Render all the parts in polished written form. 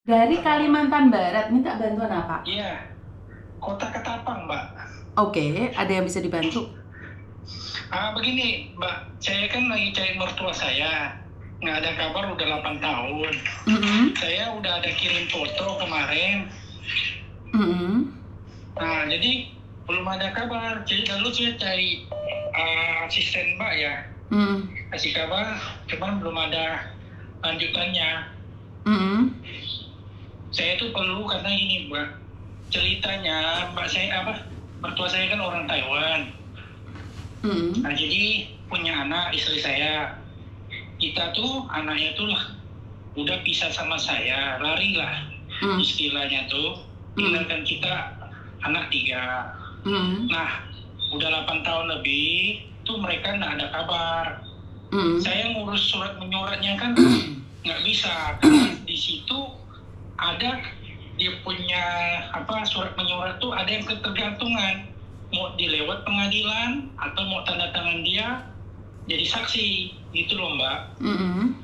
Dari Kalimantan Barat, minta bantuan apa? Iya, Kota Ketapang, Mbak. Oke, ada yang bisa dibantu? Begini, Mbak, saya kan lagi cari mertua saya. Nggak ada kabar udah 8 tahun. Mm-mm. Saya udah ada kirim foto kemarin. Mm-mm. Jadi belum ada kabar. Jadi lalu saya cari asisten Mbak ya. Mm. Kasih kabar, cuman belum ada lanjutannya. Mm-mm. Saya tuh perlu karena ini, Mbak. Ceritanya, Mbak saya mertua saya kan orang Taiwan. Mm-mm. Jadi punya anak istri saya. Kita tuh anaknya tuh lah udah pisah sama saya, lari lah Mm. istilahnya tuh. Tinggalkan kita anak 3. Mm. Nah, udah 8 tahun lebih tuh mereka nggak ada kabar. Mm. Saya ngurus surat menyuratnya kan nggak bisa karena di situ ada dia punya surat menyurat tuh ada yang ketergantungan, mau dilewat pengadilan atau mau tanda tangan dia jadi saksi gitu loh, Mbak. Mm-mm.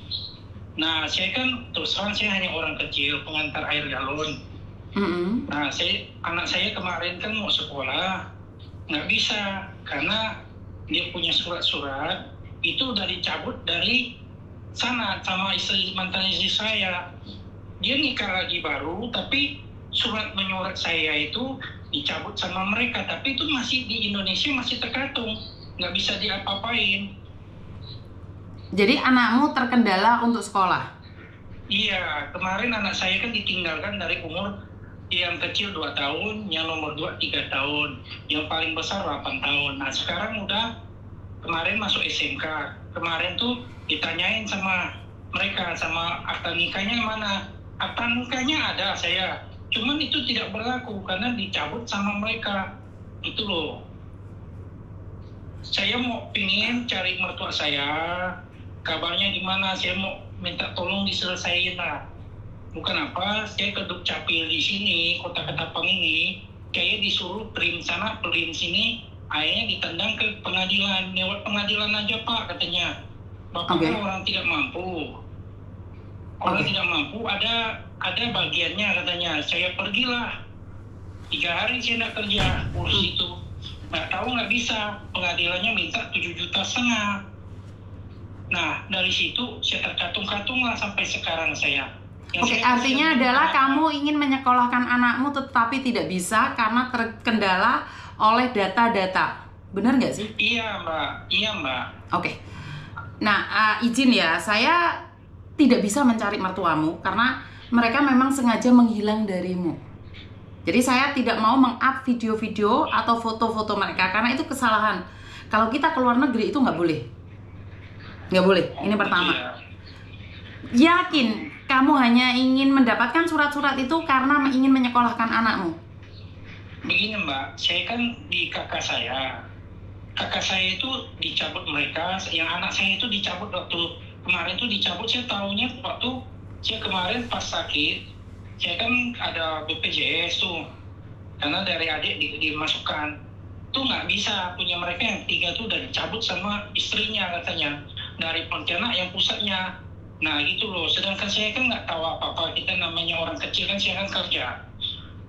Nah, saya kan terus terang saya hanya orang kecil pengantar air galon. Mm-mm. Nah, anak saya kemarin kan mau sekolah nggak bisa karena dia punya surat-surat itu udah dicabut dari sana sama mantan istri saya. Dia nikah lagi baru, tapi surat menyurat saya itu dicabut sama mereka, tapi itu masih di Indonesia masih tergantung, nggak bisa diapa-apain. Jadi anakmu terkendala untuk sekolah? Iya, kemarin anak saya kan ditinggalkan dari umur yang kecil 2 tahun, yang nomor 2 3 tahun, yang paling besar 8 tahun. Nah, sekarang udah kemarin masuk SMK. Kemarin tuh ditanyain sama mereka, sama akta nikahnya mana. Akta nikahnya ada saya, cuman itu tidak berlaku karena dicabut sama mereka. Itu loh. Saya mau pingin cari mertua saya, kabarnya gimana, saya mau minta tolong diselesaikan lah. Bukan apa, saya ke Dukcapil di sini, Kota Ketapang ini, kayak disuruh print sana, print sini, akhirnya ditendang ke pengadilan. Lewat pengadilan aja Pak, katanya. Bapak Oke. kan orang tidak mampu. Orang Oke. tidak mampu, ada bagiannya katanya. Saya pergilah. 3 hari saya nggak kerja, urus itu. Nggak tahu nggak bisa, pengadilannya minta 7,5 juta. Nah, dari situ saya terkatung-katung lah sampai sekarang saya. Oke, artinya adalah kamu ingin menyekolahkan anakmu tetapi tidak bisa karena terkendala oleh data-data. Benar nggak sih? Iya, Mbak. Iya, Mbak. Oke. Nah, izin ya, saya tidak bisa mencari mertuamu karena mereka memang sengaja menghilang darimu. Jadi saya tidak mau meng-up video-video atau foto-foto mereka karena itu kesalahan. Kalau kita keluar negeri itu nggak boleh. Nggak boleh, ini pertama. Iya. Yakin kamu hanya ingin mendapatkan surat-surat itu karena ingin menyekolahkan anakmu? Begini Mbak, saya kan di kakak saya. Kakak saya itu dicabut mereka, yang anak saya itu dicabut waktu kemarin itu dicabut, saya tahunya waktu saya kemarin pas sakit, saya kan ada BPJS tuh, karena dari adik dimasukkan. Tuh nggak bisa, punya mereka yang 3 tuh udah dicabut sama istrinya katanya, dari Pontianak yang pusatnya. Nah gitu loh, sedangkan saya kan nggak tahu apa-apa, kita namanya orang kecil kan, saya kan kerja.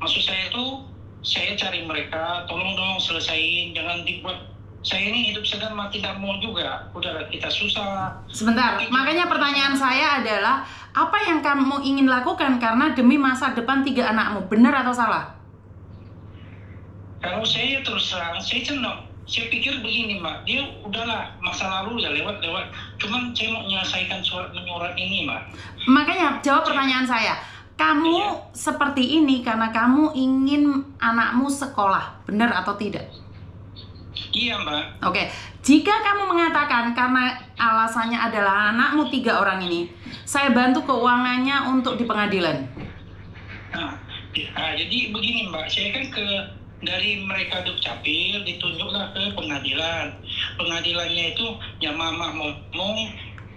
Maksud saya tuh, saya cari mereka, tolong dong selesaiin, jangan dibuat saya ini hidup sedang mati tak mau juga, udah kita susah. Sebentar, makanya pertanyaan saya adalah apa yang kamu ingin lakukan karena demi masa depan 3 anakmu, benar atau salah? Kalau saya terus terang, saya pikir begini Mbak, dia udahlah masa lalu ya lewat-lewat, cuman saya mau menyelesaikan surat menyurat ini Mbak. Makanya jawab pertanyaan saya. Kamu Iya. seperti ini karena kamu ingin anakmu sekolah, benar atau tidak? Iya Mbak. Oke, jika kamu mengatakan karena alasannya adalah anakmu 3 orang ini, saya bantu keuangannya untuk di pengadilan. Nah, jadi begini Mbak, saya kan dari mereka Dukcapil ditunjuklah ke pengadilan. Pengadilannya itu yang mama ngomong,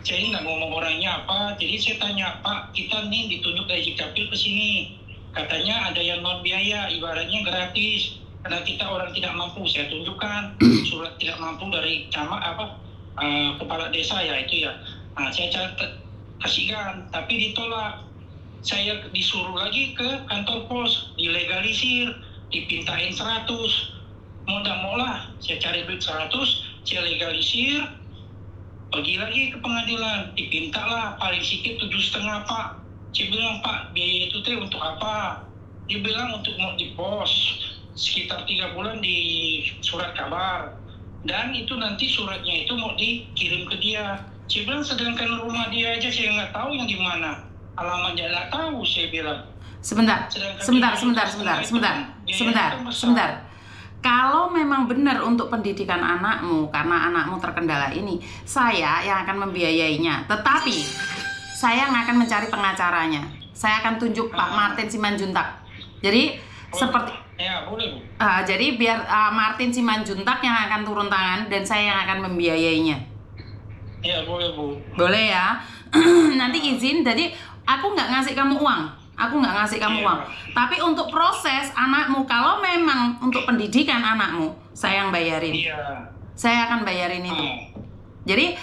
saya nggak ngomong orangnya apa, jadi saya tanya Pak, kita nih ditunjuk dari Dukcapil ke sini, katanya ada yang non biaya, ibaratnya gratis, karena kita orang tidak mampu. Saya tunjukkan surat tidak mampu dari camat kepala desa ya itu ya. Nah, saya kasihkan, tapi ditolak. saya disuruh lagi ke kantor pos, dilegalisir, dipintain 100. Mau tak mau lah, saya cari duit 100, saya legalisir, pergi lagi ke pengadilan, dipinta lah paling sedikit 7,5 Pak. Saya bilang, Pak, biaya itu teh untuk apa? Dia bilang untuk mau di pos, sekitar 3 bulan di surat kabar. Dan itu nanti suratnya itu mau dikirim ke dia. Saya bilang, sedangkan rumah dia aja saya nggak tahu yang di mana. Alamatnya nggak tahu, saya bilang. Sebentar. Kalau memang benar untuk pendidikan anakmu, karena anakmu terkendala ini, saya yang akan membiayainya. Tetapi, saya yang akan mencari pengacaranya. Saya akan tunjuk Pak Martin Simanjuntak. Jadi, seperti... Ya, boleh, Bu. Jadi, biar Martin Simanjuntak yang akan turun tangan, dan saya yang akan membiayainya. Ya, boleh, Bu. Boleh ya? Nanti izin, jadi aku nggak ngasih kamu uang. Uang. Tapi untuk proses anakmu, kalau memang untuk pendidikan anakmu, saya yang bayarin. Iya. Saya akan bayarin itu. Jadi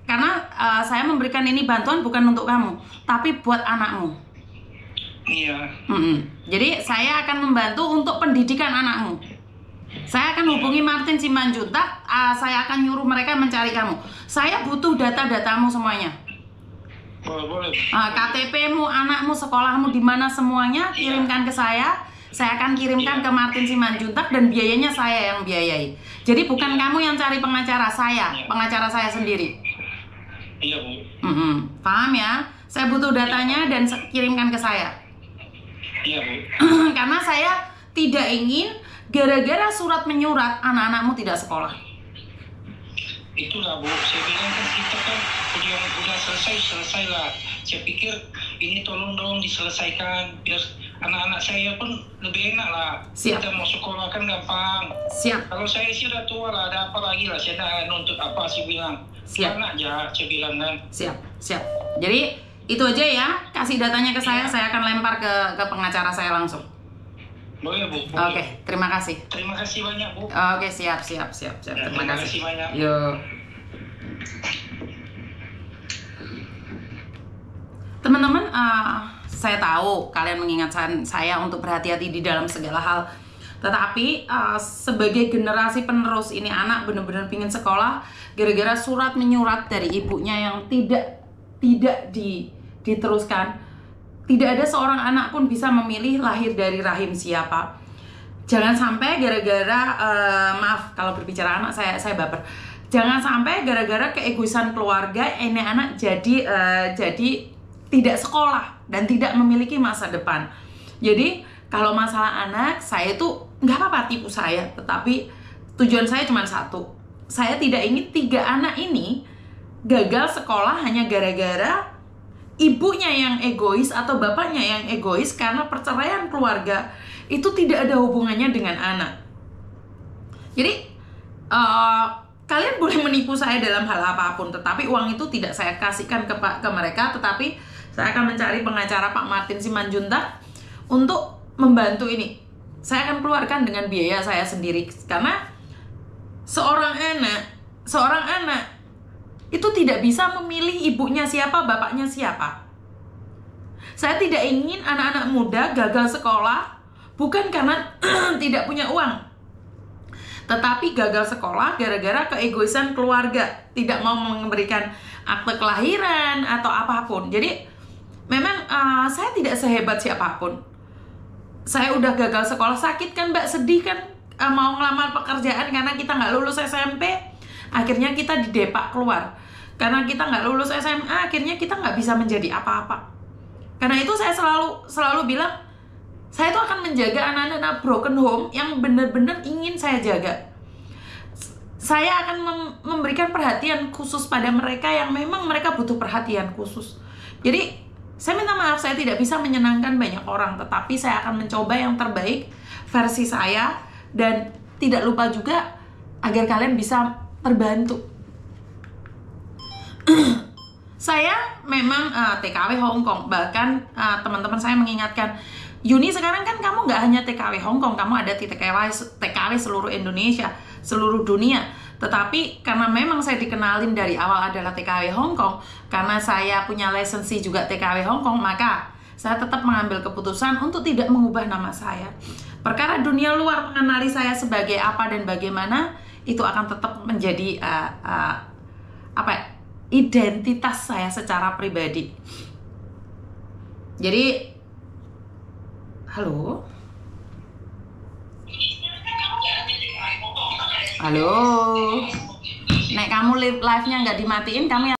karena saya memberikan ini bantuan bukan untuk kamu, tapi buat anakmu. Iya. Jadi saya akan membantu untuk pendidikan anakmu. Saya akan hubungi Martin Simanjuntak. Saya akan nyuruh mereka mencari kamu. Saya butuh data-datamu semuanya. Boleh. KTP-mu, anakmu, sekolahmu di mana semuanya kirimkan ke saya. Saya akan kirimkan ke Martin Simanjuntak dan biayanya saya yang biayai. Jadi bukan kamu yang cari pengacara, pengacara saya sendiri. Iya, Bu. Paham ya? Saya butuh datanya dan kirimkan ke saya. Iya, Bu. Karena saya tidak ingin gara-gara surat menyurat anak-anakmu tidak sekolah. Itulah, Bu, saya bilang kan kita kan udah selesai lah. Saya pikir ini tolong dong diselesaikan biar anak-anak saya pun lebih enak lah. Siap. Kita mau sekolah kan gampang. Siap. Kalau saya sih udah tua lah, ada apa lagi lah, saya nak nuntut apa sih bilang. Siap. Anak aja, saya bilang kan. Siap. Jadi itu aja ya, kasih datanya ke saya akan lempar ke pengacara saya langsung. Boleh, Bu. Oke, terima kasih. Terima kasih banyak, Bu. Oke, siap. Ya, Terima kasih banyak. Yuk. Teman-teman, saya tahu kalian mengingatkan saya untuk berhati-hati di dalam segala hal. Tetapi sebagai generasi penerus ini, anak benar-benar pingin sekolah gara-gara surat menyurat dari ibunya yang tidak diteruskan. Tidak ada seorang anak pun bisa memilih lahir dari rahim siapa. Jangan sampai gara-gara maaf kalau berbicara anak saya baper. Jangan sampai gara-gara keegoisan keluarga ini anak jadi tidak sekolah dan tidak memiliki masa depan. Jadi kalau masalah anak, saya tuh nggak apa-apa tipu saya, tetapi tujuan saya cuma satu. Saya tidak ingin 3 anak ini gagal sekolah hanya gara-gara ibunya yang egois atau bapaknya yang egois karena perceraian keluarga itu tidak ada hubungannya dengan anak. Jadi kalian boleh menipu saya dalam hal apapun, tetapi uang itu tidak saya kasihkan ke mereka, tetapi saya akan mencari pengacara Pak Martin Simanjuntak untuk membantu ini. Saya akan keluarkan dengan biaya saya sendiri karena seorang anak itu tidak bisa memilih ibunya siapa, bapaknya siapa. Saya tidak ingin anak-anak muda gagal sekolah bukan karena tidak punya uang, tetapi gagal sekolah gara-gara keegoisan keluarga, tidak mau memberikan akte kelahiran atau apapun. Jadi memang saya tidak sehebat siapapun. Saya udah gagal sekolah, sakit kan Mbak, sedih kan, mau ngelamar pekerjaan karena kita nggak lulus SMP. Akhirnya kita didepak keluar. Karena kita nggak lulus SMA, akhirnya kita nggak bisa menjadi apa-apa. Karena itu saya selalu bilang, saya tuh akan menjaga anak-anak broken home yang benar-benar ingin saya jaga. Saya akan memberikan perhatian khusus pada mereka yang memang mereka butuh perhatian khusus. Jadi, saya minta maaf, saya tidak bisa menyenangkan banyak orang, tetapi saya akan mencoba yang terbaik versi saya, dan tidak lupa juga agar kalian bisa terbantu. Saya memang TKW Hong Kong, bahkan teman-teman saya mengingatkan, Yuni sekarang kan kamu nggak hanya TKW Hong Kong, kamu ada di TKW seluruh Indonesia, seluruh dunia. Tetapi karena memang saya dikenalin dari awal adalah TKW Hong Kong, karena saya punya lisensi juga TKW Hong Kong, maka saya tetap mengambil keputusan untuk tidak mengubah nama saya. Perkara dunia luar mengenali saya sebagai apa dan bagaimana, itu akan tetap menjadi identitas saya secara pribadi. Jadi, halo, nek kamu live-nya nggak dimatiin, kamu